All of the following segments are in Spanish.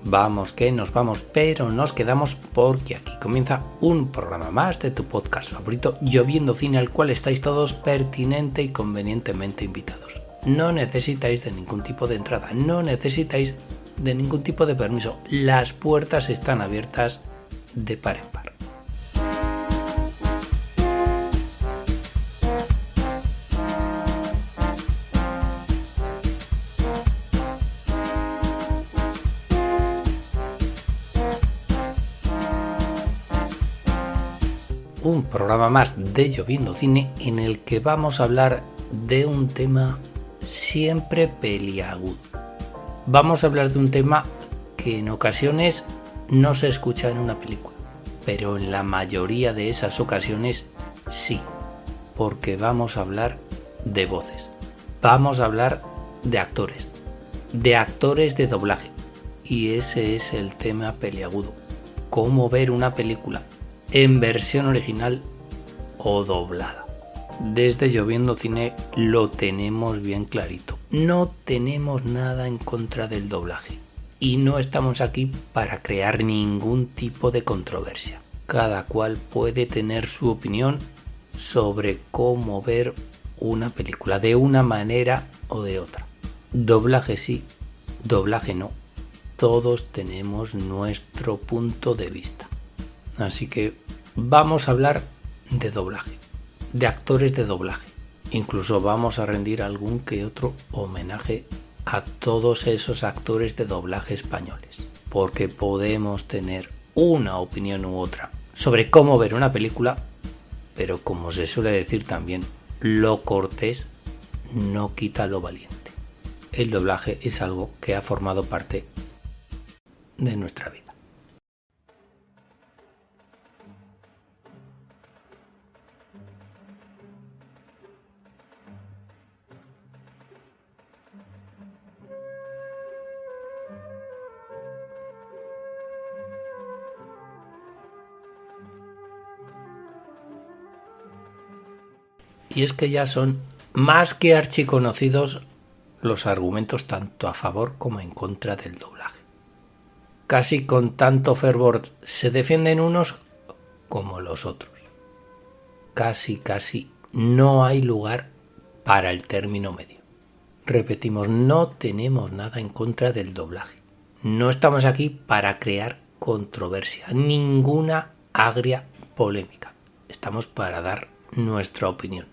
vamos que nos vamos, pero nos quedamos porque aquí comienza un programa más de tu podcast favorito, Lloviendo Cine, al cual estáis todos pertinente y convenientemente invitados. No necesitáis de ningún tipo de entrada, no necesitáis de ningún tipo de permiso. Las puertas están abiertas de par en par. Un programa más de Lloviendo Cine en el que vamos a hablar de un tema siempre peliagudo. Vamos a hablar de un tema que en ocasiones no se escucha en una película, pero en la mayoría de esas ocasiones sí, porque vamos a hablar de voces, vamos a hablar de actores de doblaje, y ese es el tema peliagudo: cómo ver una película en versión original o doblada. Desde Lloviendo Cine lo tenemos bien clarito. No tenemos nada en contra del doblaje y no estamos aquí para crear ningún tipo de controversia. Cada cual puede tener su opinión sobre cómo ver una película de una manera o de otra. Doblaje sí, doblaje no. Todos tenemos nuestro punto de vista. Así que vamos a hablar de doblaje, de actores de doblaje. Incluso vamos a rendir algún que otro homenaje a todos esos actores de doblaje españoles, porque podemos tener una opinión u otra sobre cómo ver una película, pero como se suele decir también, lo cortés no quita lo valiente. El doblaje es algo que ha formado parte de nuestra vida. Y es que ya son más que archiconocidos los argumentos tanto a favor como en contra del doblaje. Casi con tanto fervor se defienden unos como los otros. Casi no hay lugar para el término medio. Repetimos, no tenemos nada en contra del doblaje. No estamos aquí para crear controversia, ninguna agria polémica. Estamos para dar nuestra opinión,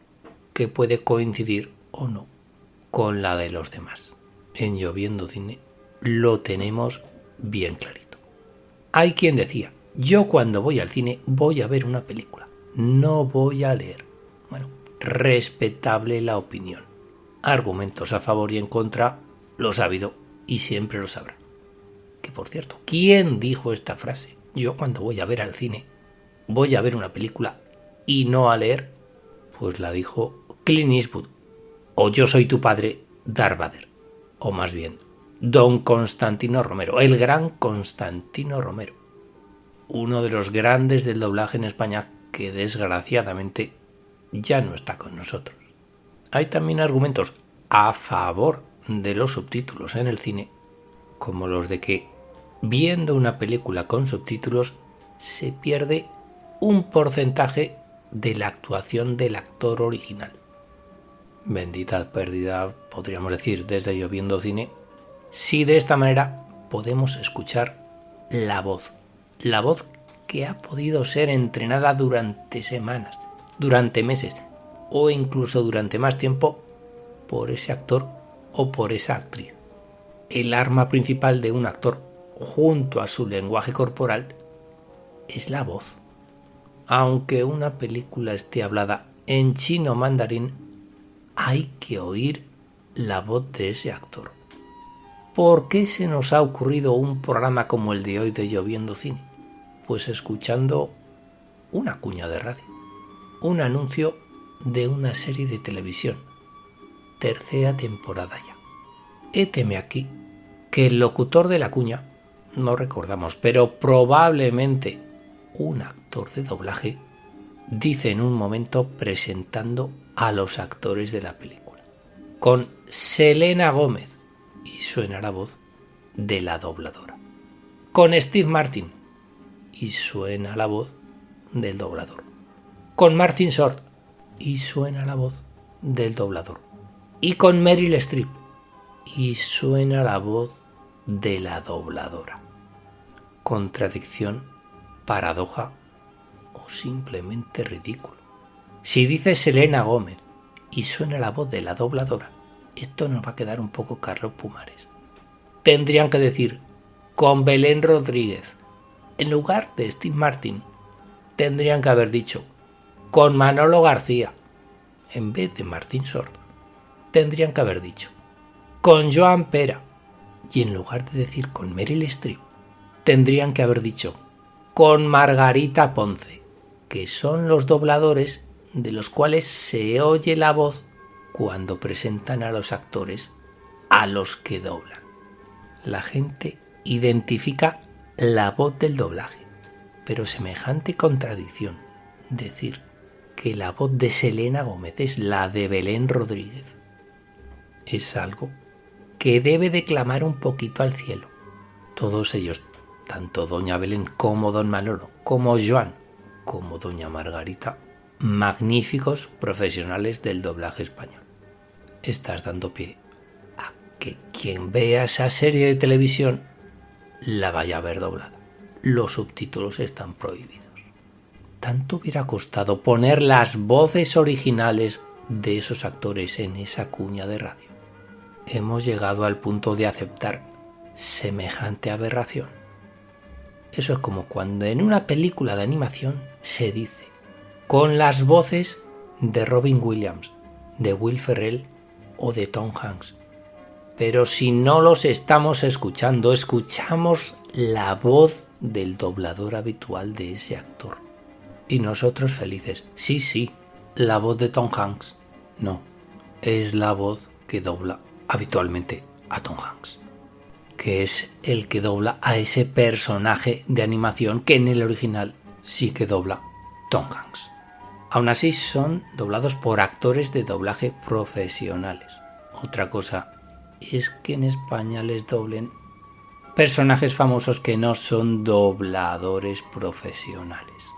que puede coincidir o no con la de los demás. En Lloviendo Cine lo tenemos bien clarito. Hay quien decía: yo cuando voy al cine voy a ver una película, no voy a leer. Bueno, respetable la opinión. Argumentos a favor y en contra los ha habido y siempre los habrá. Que por cierto, ¿quién dijo esta frase? Yo cuando voy a ver al cine voy a ver una película y no a leer. Pues la dijo Clint Eastwood, o Yo soy tu padre, Darth Vader, o más bien Don Constantino Romero, el gran Constantino Romero, uno de los grandes del doblaje en España, que desgraciadamente ya no está con nosotros. Hay también argumentos a favor de los subtítulos en el cine, como los de que viendo una película con subtítulos se pierde un porcentaje de la actuación del actor original. Bendita pérdida, podríamos decir, desde Lloviendo Cine, si de esta manera podemos escuchar la voz que ha podido ser entrenada durante semanas, durante meses o incluso durante más tiempo por ese actor o por esa actriz. El arma principal de un actor, junto a su lenguaje corporal, es la voz. Aunque una película esté hablada en chino mandarín, hay que oír la voz de ese actor. ¿Por qué se nos ha ocurrido un programa como el de hoy de Lloviendo Cine? Pues escuchando una cuña de radio, un anuncio de una serie de televisión, tercera temporada ya. Héteme aquí que el locutor de la cuña, no recordamos, pero probablemente un actor de doblaje, dice en un momento presentando a los actores de la película, con Selena Gómez, y suena la voz de la dobladora. con Steve Martin y suena la voz del doblador. Con Martin Short y suena la voz del doblador. Y con Meryl Streep y suena la voz de la dobladora. Contradicción, paradoja o simplemente ridículo. Si dice Selena Gómez y suena la voz de la dobladora, esto nos va a quedar un poco Carlos Pumares. Tendrían que decir con Belén Rodríguez. En lugar de Steve Martin, tendrían que haber dicho con Manolo García. En vez de Martin Short, tendrían que haber dicho con Joan Pera. Y en lugar de decir con Meryl Streep, tendrían que haber dicho con Margarita Ponce, que son los dobladores de los cuales se oye la voz cuando presentan a los actores a los que doblan. La gente identifica la voz del doblaje, pero semejante contradicción, decir que la voz de Selena Gómez es la de Belén Rodríguez, es algo que debe de clamar un poquito al cielo. Todos ellos, tanto doña Belén como don Manolo, como Joan, como doña Margarita, magníficos profesionales del doblaje español. Estás dando pie a que quien vea esa serie de televisión la vaya a ver doblada. Los subtítulos están prohibidos. Tanto hubiera costado poner las voces originales de esos actores en esa cuña de radio. Hemos llegado al punto de aceptar semejante aberración. Eso es como cuando en una película de animación se dice con las voces de Robin Williams, de Will Ferrell o de Tom Hanks. Pero si no los estamos escuchando, escuchamos la voz del doblador habitual de ese actor. Y nosotros felices. Sí, la voz de Tom Hanks. No, es la voz que dobla habitualmente a Tom Hanks, que es el que dobla a ese personaje de animación que en el original sí que dobla Tom Hanks. Aún así son doblados por actores de doblaje profesionales. Otra cosa es que en España les doblen personajes famosos que no son dobladores profesionales.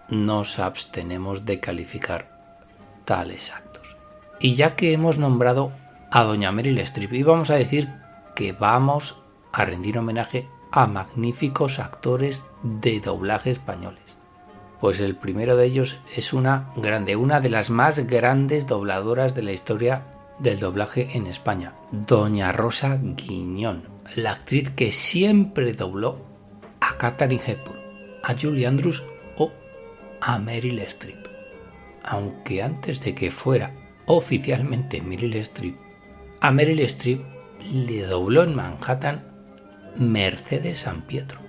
Nos abstenemos de calificar tales actos. Y ya que hemos nombrado a doña Meryl Streep, y vamos a decir que vamos a rendir homenaje a magníficos actores de doblaje españoles. Pues el primero de ellos es una de las más grandes dobladoras de la historia del doblaje en España, doña Rosa Guiñón, la actriz que siempre dobló a Katharine Hepburn, a Julie Andrews o a Meryl Streep. Aunque antes de que fuera oficialmente Meryl Streep, a Meryl Streep le dobló en Manhattan Mercedes Sampietro,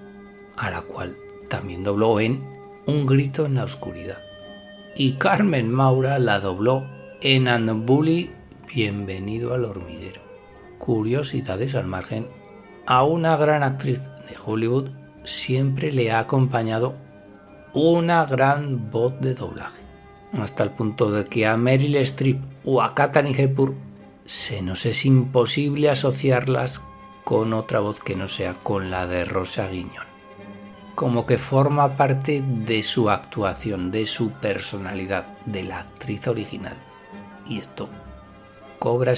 a la cual también dobló en Un grito en la oscuridad. Y Carmen Maura la dobló en And Bully, Bienvenido al hormiguero. Curiosidades al margen, a una gran actriz de Hollywood siempre le ha acompañado una gran voz de doblaje, hasta el punto de que a Meryl Streep o a Katharine Hepburn se nos es imposible asociarlas con otra voz que no sea con la de Rosa Guiñón. Como que forma parte de su actuación, de su personalidad, de la actriz original. Y esto cobra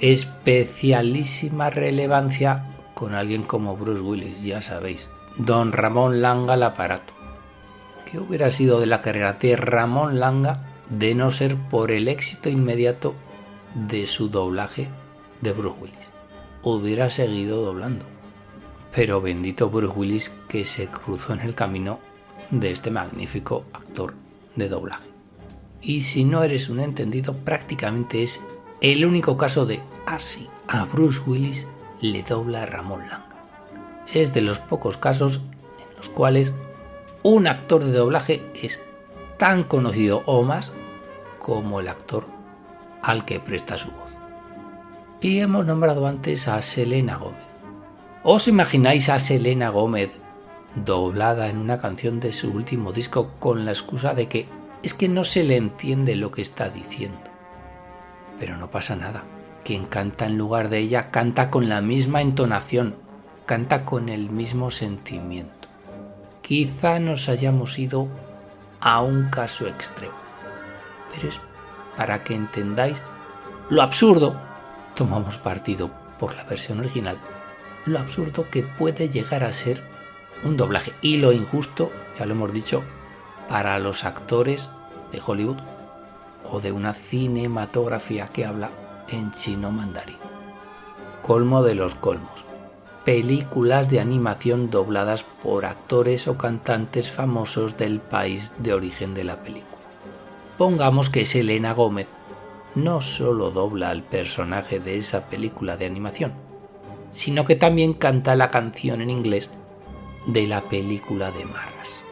especialísima relevancia con alguien como Bruce Willis, ya sabéis, don Ramón Langa el aparato. ¿Qué hubiera sido de la carrera de Ramón Langa de no ser por el éxito inmediato de su doblaje de Bruce Willis? Hubiera seguido doblando. Pero bendito Bruce Willis que se cruzó en el camino de este magnífico actor de doblaje. Y si no eres un entendido, prácticamente es el único caso de así a Bruce Willis le dobla a Ramón Langa. Es de los pocos casos en los cuales un actor de doblaje es tan conocido o más como el actor al que presta su voz. Y hemos nombrado antes a Selena Gómez. ¿Os imagináis a Selena Gómez doblada en una canción de su último disco con la excusa de que es que no se le entiende lo que está diciendo? Pero no pasa nada. Quien canta en lugar de ella canta con la misma entonación canta con el mismo sentimiento. Quizá nos hayamos ido a un caso extremo, pero es para que entendáis lo absurdo, tomamos partido por la versión original, lo absurdo que puede llegar a ser un doblaje y lo injusto, ya lo hemos dicho, para los actores de Hollywood o de una cinematografía que habla en chino mandarín. Colmo de los colmos. Películas de animación dobladas por actores o cantantes famosos del país de origen de la película. Pongamos que Selena Gómez no solo dobla al personaje de esa película de animación, sino que también canta la canción en inglés de la película de Marras.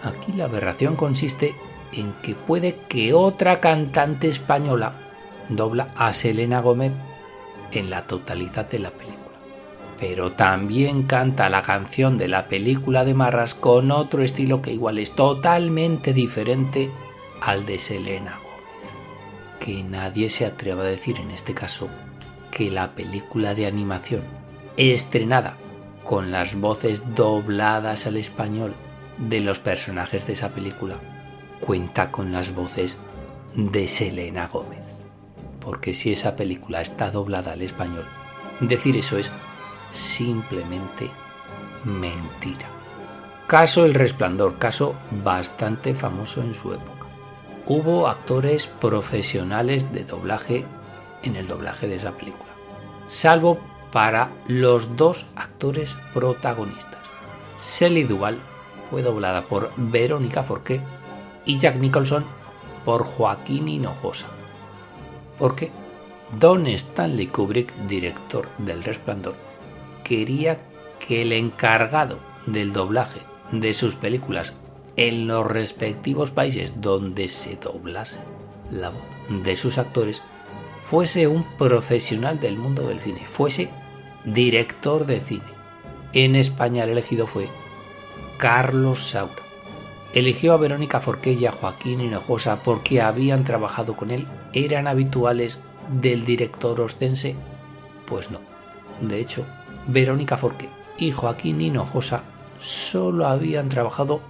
Aquí la aberración consiste en que puede que otra cantante española dobla a Selena Gómez en la totalidad de la película, pero también canta la canción de la película de Marras con otro estilo que igual es totalmente diferente al de Selena Gómez. Que nadie se atreva a decir en este caso que la película de animación estrenada con las voces dobladas al español de los personajes de esa película cuenta con las voces de Selena Gómez. Porque si esa película está doblada al español, decir eso es simplemente mentira. Caso El Resplandor, caso bastante famoso en su época. Hubo actores profesionales de doblaje en el doblaje de esa película, salvo para los dos actores protagonistas. Shelley Duvall fue doblada por Verónica Forqué y Jack Nicholson por Joaquín Hinojosa. Porque Don Stanley Kubrick, director del Resplandor, quería que el encargado del doblaje de sus películas en los respectivos países donde se doblase la voz de sus actores fuese un profesional del mundo del cine, fuese director de cine. En España el elegido fue Carlos Saura. Eligió a Verónica Forqué y a Joaquín Hinojosa porque habían trabajado con él. ¿Eran habituales del director oscense? Pues no. De hecho, Verónica Forqué y Joaquín Hinojosa solo habían trabajado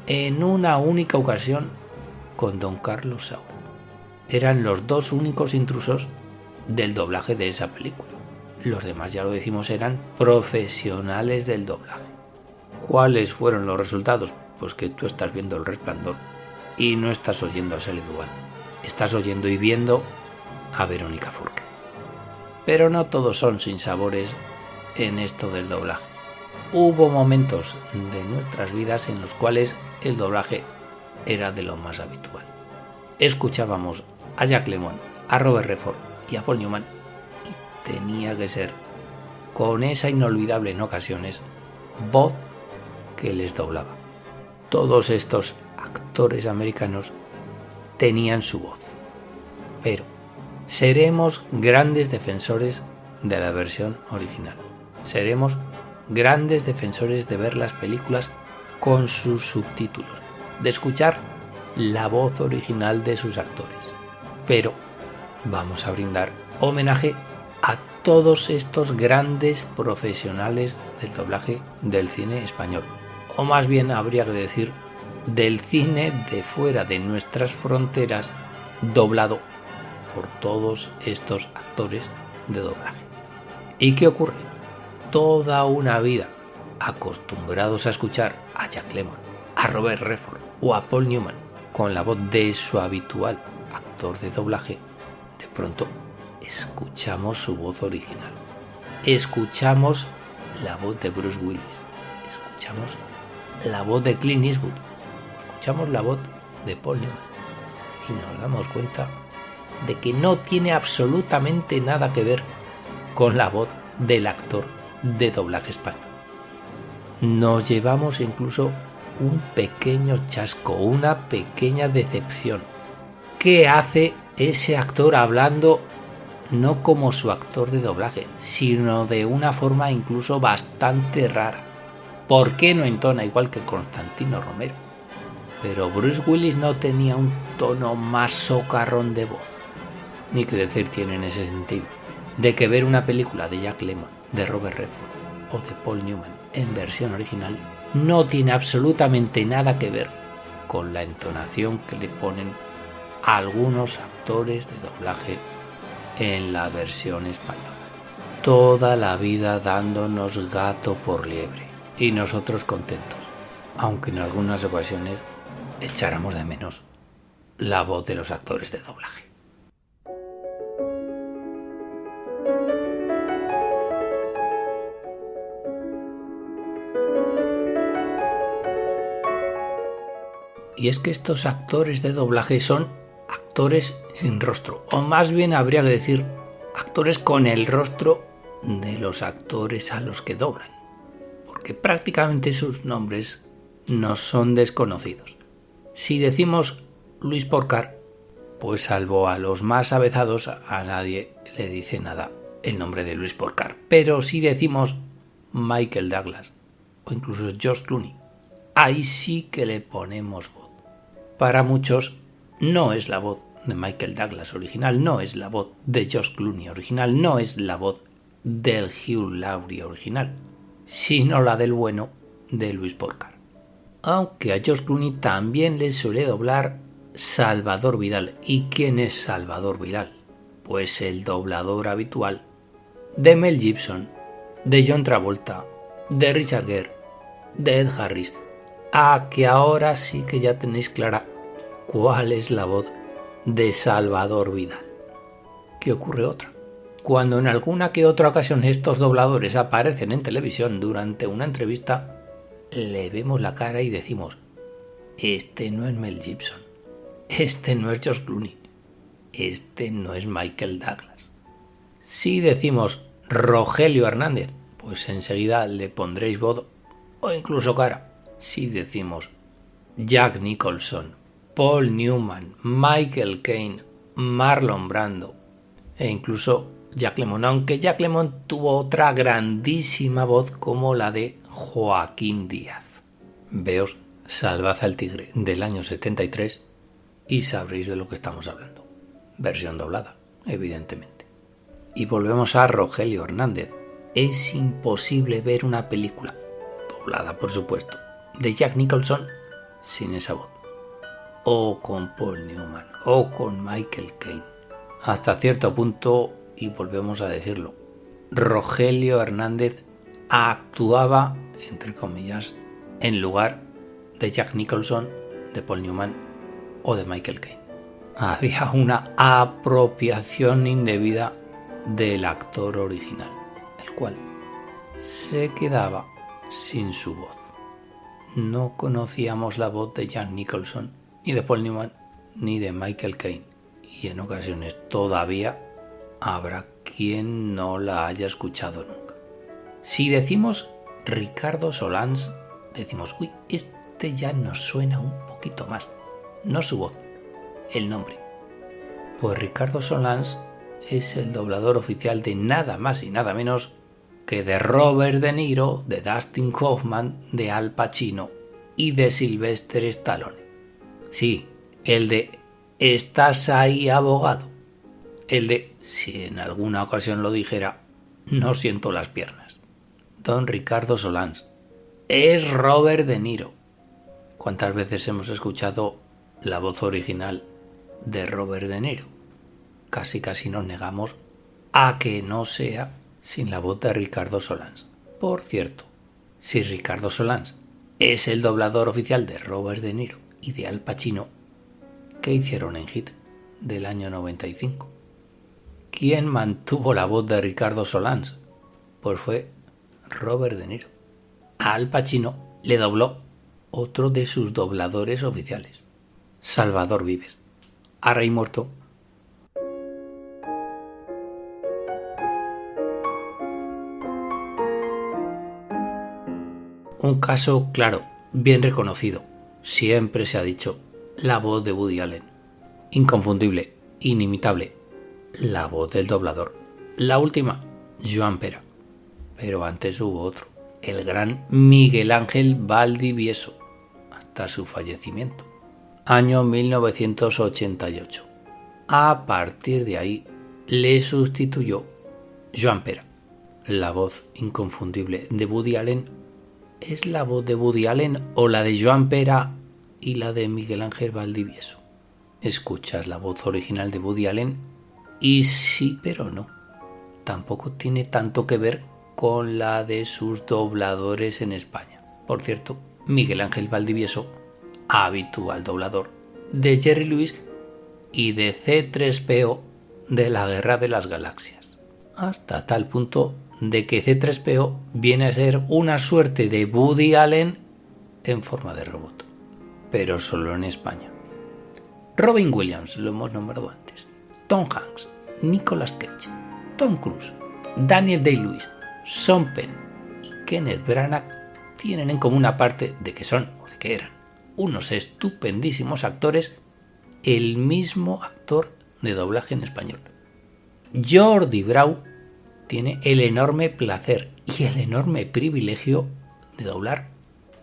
en una única ocasión con don Carlos Saura. Eran los dos únicos intrusos del doblaje de esa película. Los demás, ya lo decimos, eran profesionales del doblaje. ¿Cuáles fueron los resultados? Pues que tú estás viendo El Resplandor y no estás oyendo a Shelley Duvall. Estás oyendo y viendo a Verónica Forqué. Pero no todos son sinsabores en esto del doblaje. Hubo momentos de nuestras vidas en los cuales el doblaje era de lo más habitual. Escuchábamos a Jack Lemmon, a Robert Redford y a Paul Newman y tenía que ser con esa inolvidable en ocasiones voz que les doblaba. Todos estos actores americanos tenían su voz, pero seremos grandes defensores de la versión original. Seremos grandes defensores de ver las películas con sus subtítulos, de escuchar la voz original de sus actores. Pero vamos a brindar homenaje a todos estos grandes profesionales del doblaje del cine español, o más bien habría que decir del cine de fuera de nuestras fronteras, doblado por todos estos actores de doblaje. ¿Y qué ocurre? Toda una vida acostumbrados a escuchar a Jack Lemmon, a Robert Redford o a Paul Newman con la voz de su habitual actor de doblaje, de pronto escuchamos su voz original. Escuchamos la voz de Bruce Willis, escuchamos la voz de Clint Eastwood, escuchamos la voz de Paul Newman y nos damos cuenta de que no tiene absolutamente nada que ver con la voz del actor de doblaje español. Nos llevamos incluso un pequeño chasco, una pequeña decepción. ¿Qué hace ese actor hablando no como su actor de doblaje, sino de una forma incluso bastante rara? ¿Por qué no entona igual que Constantino Romero? Pero Bruce Willis no tenía un tono más socarrón de voz. Ni que decir tiene en ese sentido, de que ver una película de Jack Lemmon, de Robert Redford o de Paul Newman en versión original no tiene absolutamente nada que ver con la entonación que le ponen algunos actores de doblaje en la versión española. Toda la vida dándonos gato por liebre y nosotros contentos, aunque en algunas ocasiones echáramos de menos la voz de los actores de doblaje. Y es que estos actores de doblaje son actores sin rostro, o más bien habría que decir actores con el rostro de los actores a los que doblan, porque prácticamente sus nombres nos son desconocidos. Si decimos Luis Porcar, pues salvo a los más avezados, a nadie le dice nada el nombre de Luis Porcar. Pero si decimos Michael Douglas o incluso George Clooney, ahí sí que le ponemos voz. Para muchos no es la voz de Michael Douglas original, no es la voz de George Clooney original, no es la voz del Hugh Laurie original, sino la del bueno de Luis Porcar. Aunque a George Clooney también le suele doblar Salvador Vidal. ¿Y quién es Salvador Vidal? Pues el doblador habitual de Mel Gibson, de John Travolta, de Richard Gere, de Ed Harris. Que ahora sí que ya tenéis clara cuál es la voz de Salvador Vidal. ¿Qué ocurre otra? Cuando en alguna que otra ocasión estos dobladores aparecen en televisión durante una entrevista, le vemos la cara y decimos: este no es Mel Gibson, este no es George Clooney, este no es Michael Douglas. Si decimos Rogelio Hernández, pues enseguida le pondréis voz o incluso cara. Si decimos Jack Nicholson, Paul Newman, Michael Caine, Marlon Brando e incluso Jack Lemmon, aunque Jack Lemmon tuvo otra grandísima voz como la de Joaquín Díaz. Veos Salvad al Tigre del año 73 y sabréis de lo que estamos hablando. Versión doblada, evidentemente. Y volvemos a Rogelio Hernández. Es imposible ver una película, doblada por supuesto, de Jack Nicholson sin esa voz, o con Paul Newman, o con Michael Caine. Hasta cierto punto, y volvemos a decirlo, Rogelio Hernández actuaba, entre comillas, en lugar de Jack Nicholson, de Paul Newman o de Michael Caine. Había una apropiación indebida del actor original, el cual se quedaba sin su voz. No conocíamos la voz de Jack Nicholson, ni de Paul Newman, ni de Michael Caine, y en ocasiones todavía habrá quien no la haya escuchado nunca. Si decimos Ricardo Solans, decimos: uy, este ya nos suena un poquito más. No su voz, el nombre. Pues Ricardo Solans es el doblador oficial de nada más y nada menos que de Robert De Niro, de Dustin Hoffman, de Al Pacino y de Sylvester Stallone. Sí, el de ¿estás ahí, abogado? El de, si en alguna ocasión lo dijera, no siento las piernas. Don Ricardo Solans es Robert De Niro. ¿Cuántas veces hemos escuchado la voz original de Robert De Niro? Casi nos negamos a que no sea sin la voz de Ricardo Solans. Por cierto, si Ricardo Solans es el doblador oficial de Robert De Niro y de Al Pacino, ¿qué hicieron en Hit del año 95? ¿Quién mantuvo la voz de Ricardo Solans? Pues fue Robert De Niro. A Al Pacino le dobló otro de sus dobladores oficiales, Salvador Vives, a rey muerto. Un caso claro, bien reconocido, siempre se ha dicho, la voz de Woody Allen. Inconfundible, inimitable, la voz del doblador. La última, Joan Pera. Pero antes hubo otro, el gran Miguel Ángel Valdivieso, hasta su fallecimiento, año 1988. A partir de ahí le sustituyó Joan Pera. la voz inconfundible de Woody Allen es la voz de Woody Allen o la de Joan Pera y la de Miguel Ángel Valdivieso. Escuchas la voz original de Woody Allen y sí, pero no. Tampoco tiene tanto que ver con la de sus dobladores en España. Por cierto, Miguel Ángel Valdivieso, habitual doblador de Jerry Lewis y de C-3PO de la Guerra de las Galaxias. Hasta tal punto de que C-3PO viene a ser una suerte de Woody Allen en forma de robot, pero solo en España. Robin Williams, lo hemos nombrado antes, Tom Hanks, Nicolas Cage, Tom Cruise, Daniel Day-Lewis, Sean Penn y Kenneth Branagh tienen en común, aparte de que son, o de que eran, unos estupendísimos actores, el mismo actor de doblaje en español. Jordi Brau tiene el enorme placer y el enorme privilegio de doblar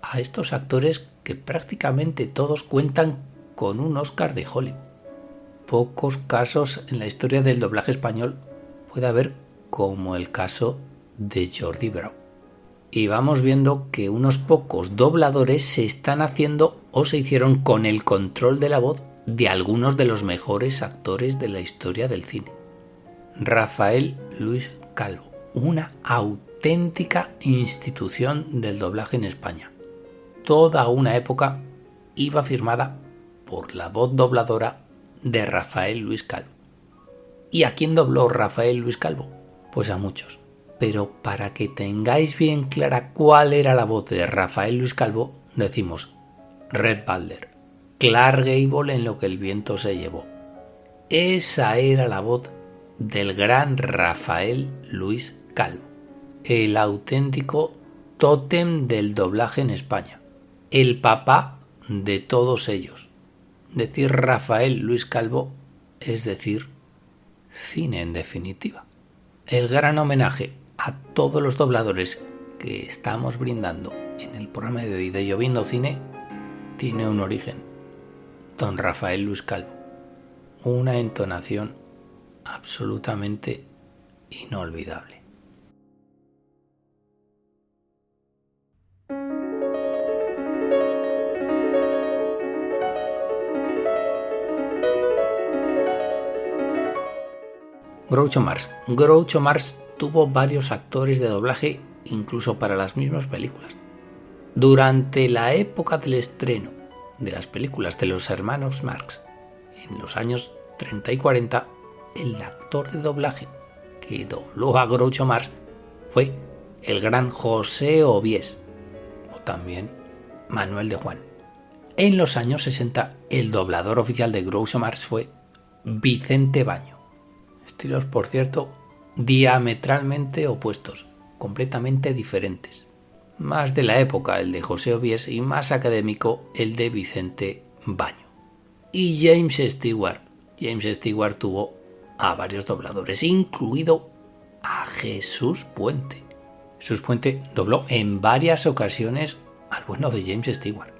a estos actores que prácticamente todos cuentan con un Oscar de Hollywood. Pocos casos en la historia del doblaje español puede haber como el caso de Jordi Brau. Y vamos viendo que unos pocos dobladores se están haciendo o se hicieron con el control de la voz de algunos de los mejores actores de la historia del cine. Rafael Luis Calvo, una auténtica institución del doblaje en España. Toda una época iba firmada por la voz dobladora de Rafael Luis Calvo. ¿Y a quién dobló Rafael Luis Calvo? Pues a muchos. Pero para que tengáis bien clara cuál era la voz de Rafael Luis Calvo, decimos Red Balder, Clark Gable en Lo que el viento se llevó. Esa era la voz del gran Rafael Luis Calvo, el auténtico tótem del doblaje en España, el papá de todos ellos. Decir Rafael Luis Calvo es decir cine en definitiva. El gran homenaje a todos los dobladores que estamos brindando en el programa de hoy de Lloviendo Cine tiene un origen. Don Rafael Luis Calvo, una entonación absolutamente inolvidable. Groucho Marx. Groucho Marx tuvo varios actores de doblaje, incluso para las mismas películas. Durante la época del estreno de las películas de los hermanos Marx, en los años 30 y 40, el actor de doblaje que dobló a Groucho Marx fue el gran José Obies, o también Manuel de Juan. En los años 60, el doblador oficial de Groucho Marx fue Vicente Baño. Estilos, por cierto, diametralmente opuestos, completamente diferentes. Más de la época el de José Obies y más académico el de Vicente Baño. Y James Stewart. James Stewart tuvo a varios dobladores, incluido a Jesús Puente. Jesús Puente dobló en varias ocasiones al bueno de James Stewart,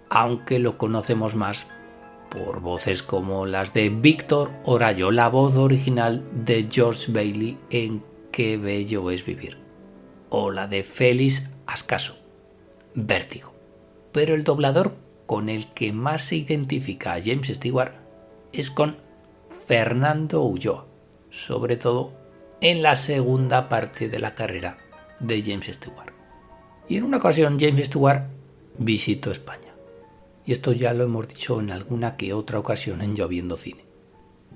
aunque lo conocemos más por voces como las de Víctor Orayo, la voz original de George Bailey en Qué bello es vivir, o la de Félix Ascaso, Vértigo. Pero el doblador con el que más se identifica a James Stewart es con Fernando Ulloa, sobre todo en la segunda parte de la carrera de James Stewart. Y en una ocasión James Stewart visitó España. Y esto ya lo hemos dicho en alguna que otra ocasión en Lloviendo Cine.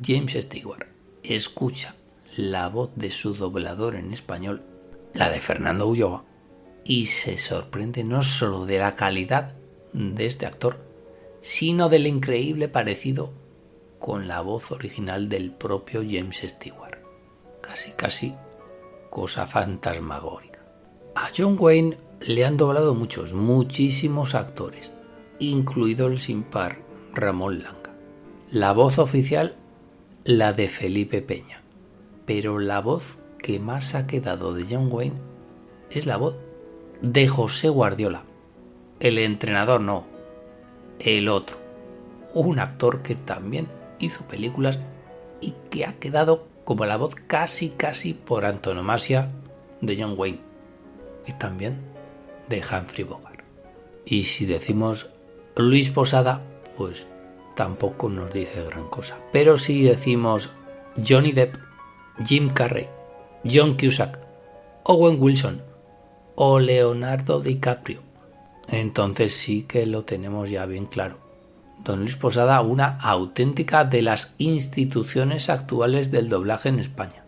James Stewart escucha la voz de su doblador en español, la de Fernando Ulloa, y se sorprende no solo de la calidad de este actor, sino del increíble parecido con la voz original del propio James Stewart. Casi cosa fantasmagórica. A John Wayne le han doblado muchísimos actores, incluido el sin par Ramón Langa. La voz oficial, la de Felipe Peña, pero la voz que más ha quedado de John Wayne es la voz de José Guardiola, el entrenador no, el otro, un actor que también hizo películas y que ha quedado como la voz casi por antonomasia de John Wayne y también de Humphrey Bogart. Y si decimos Luis Posada, pues tampoco nos dice gran cosa. Pero si decimos Johnny Depp, Jim Carrey, John Cusack, Owen Wilson o Leonardo DiCaprio, entonces sí que lo tenemos ya bien claro. Don Luis Posada, una auténtica de las instituciones actuales del doblaje en España.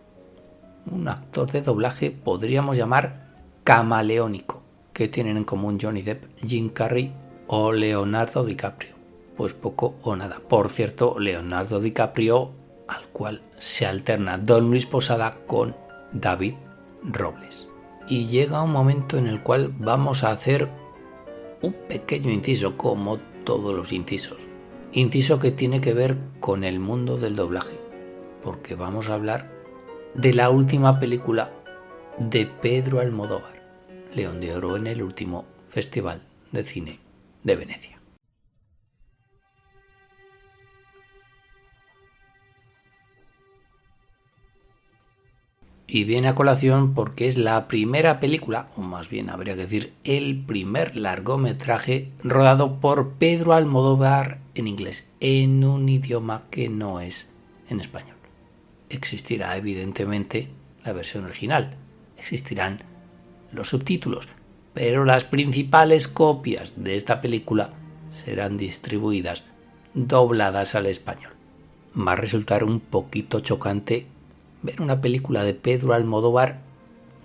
Un actor de doblaje podríamos llamar camaleónico. ¿Qué tienen en común Johnny Depp, Jim Carrey o Leonardo DiCaprio? Pues poco o nada. Por cierto, Leonardo DiCaprio, al cual se alterna Don Luis Posada con David Robles. Y llega un momento en el cual vamos a hacer un pequeño inciso, como todos los incisos. Inciso que tiene que ver con el mundo del doblaje, porque vamos a hablar de la última película de Pedro Almodóvar, León de Oro en el último Festival de Cine de Venecia. Y viene a colación porque es la primera película, o más bien habría que decir el primer largometraje rodado por Pedro Almodóvar en inglés, en un idioma que no es en español. Existirá evidentemente la versión original, existirán los subtítulos, pero las principales copias de esta película serán distribuidas dobladas al español. Va a resultar un poquito chocante ver una película de Pedro Almodóvar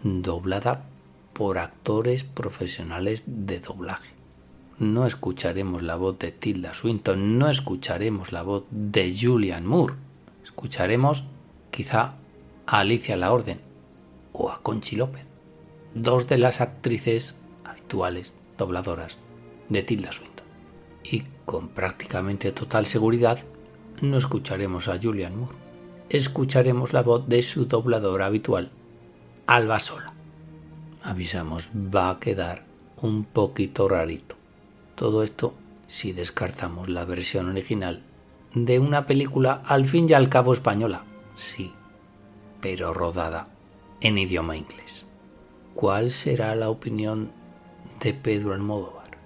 doblada por actores profesionales de doblaje. No escucharemos la voz de Tilda Swinton, no escucharemos la voz de Julianne Moore, escucharemos quizá a Alicia La Orden o a Conchi López, dos de las actrices habituales dobladoras de Tilda Swinton. Y con prácticamente total seguridad no escucharemos a Julianne Moore. Escucharemos la voz de su dobladora habitual, Alba Sola. Avisamos, va a quedar un poquito rarito. Todo esto si descartamos la versión original de una película al fin y al cabo española, sí, pero rodada en idioma inglés. ¿Cuál será la opinión de Pedro Almodóvar?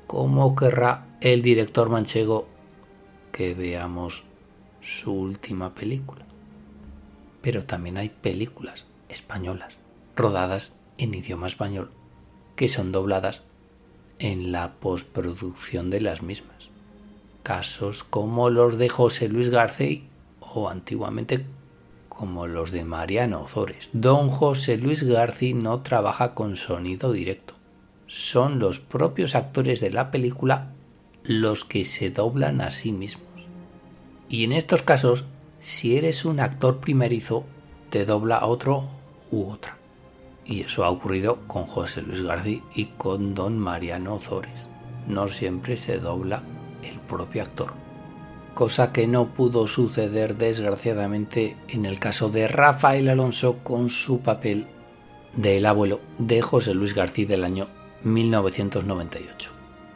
¿Cómo querrá el director manchego que veamos su última película? Pero también hay películas españolas rodadas en idioma español que son dobladas en la postproducción de las mismas. Casos como los de José Luis García o antiguamente como los de Mariano Ozores. Don José Luis García no trabaja con sonido directo. Son los propios actores de la película los que se doblan a sí mismos. Y en estos casos, si eres un actor primerizo, te dobla a otro u otra. Y eso ha ocurrido con José Luis García y con don Mariano Ozores. No siempre se dobla el propio actor. Cosa que no pudo suceder desgraciadamente en el caso de Rafael Alonso con su papel de el abuelo de José Luis García del año 1998.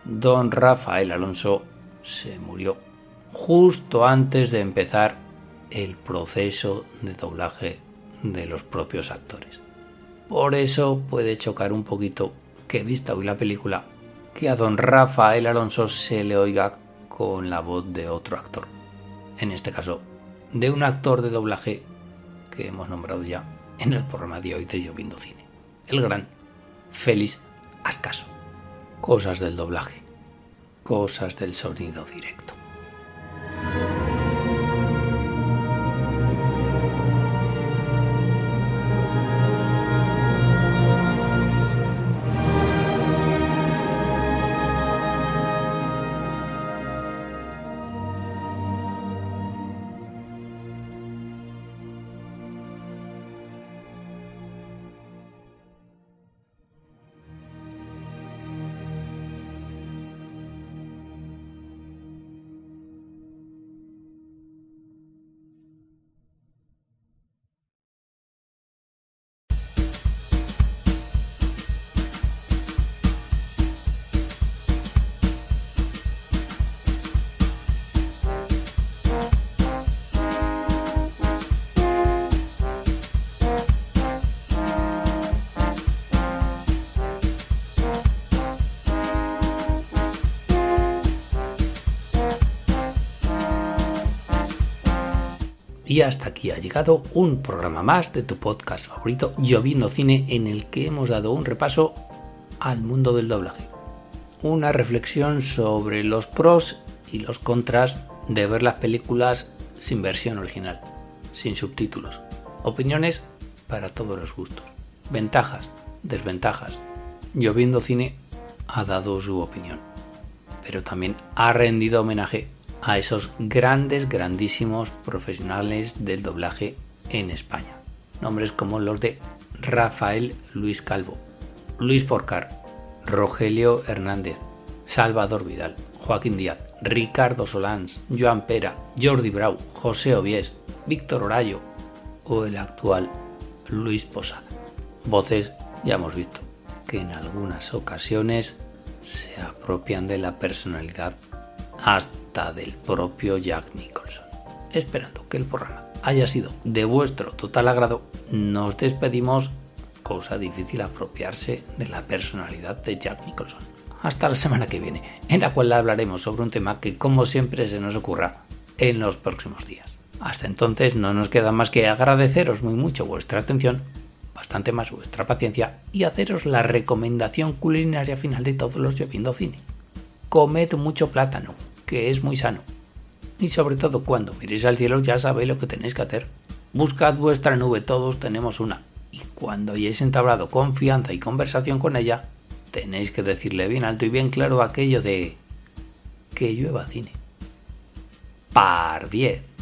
Don Rafael Alonso se murió justo antes de empezar el proceso de doblaje de los propios actores. Por eso puede chocar un poquito que vista hoy la película que a don Rafael Alonso se le oiga con la voz de otro actor. En este caso, de un actor de doblaje que hemos nombrado ya en el programa de hoy de Lloviendo Cine. El gran Félix Ascaso. Cosas del doblaje. Cosas del sonido directo. Y hasta aquí ha llegado un programa más de tu podcast favorito, Lloviendo Cine, en el que hemos dado un repaso al mundo del doblaje. Una reflexión sobre los pros y los contras de ver las películas sin versión original, sin subtítulos. Opiniones para todos los gustos. Ventajas, desventajas. Lloviendo Cine ha dado su opinión, pero también ha rendido homenaje a esos grandísimos profesionales del doblaje en España. Nombres como los de Rafael Luis Calvo, Luis Porcar, Rogelio Hernández, Salvador Vidal, Joaquín Díaz, Ricardo Solans, Joan Pera, Jordi Brau, José Obies, Víctor Orayo o el actual Luis Posada. Voces ya hemos visto que en algunas ocasiones se apropian de la personalidad hasta del propio Jack Nicholson. Esperando que el programa haya sido de vuestro total agrado, nos despedimos. Cosa difícil apropiarse de la personalidad de Jack Nicholson. Hasta la semana que viene, en la cual hablaremos sobre un tema que, como siempre, se nos ocurra en los próximos días. Hasta entonces no nos queda más que agradeceros muy mucho vuestra atención, bastante más vuestra paciencia y haceros la recomendación culinaria final de todos los Lloviendo Cine. Comed mucho plátano, que es muy sano. Y sobre todo cuando miréis al cielo ya sabéis lo que tenéis que hacer. Buscad vuestra nube, todos tenemos una. Y cuando hayáis entablado confianza y conversación con ella, tenéis que decirle bien alto y bien claro aquello de que llueva cine. Par 10.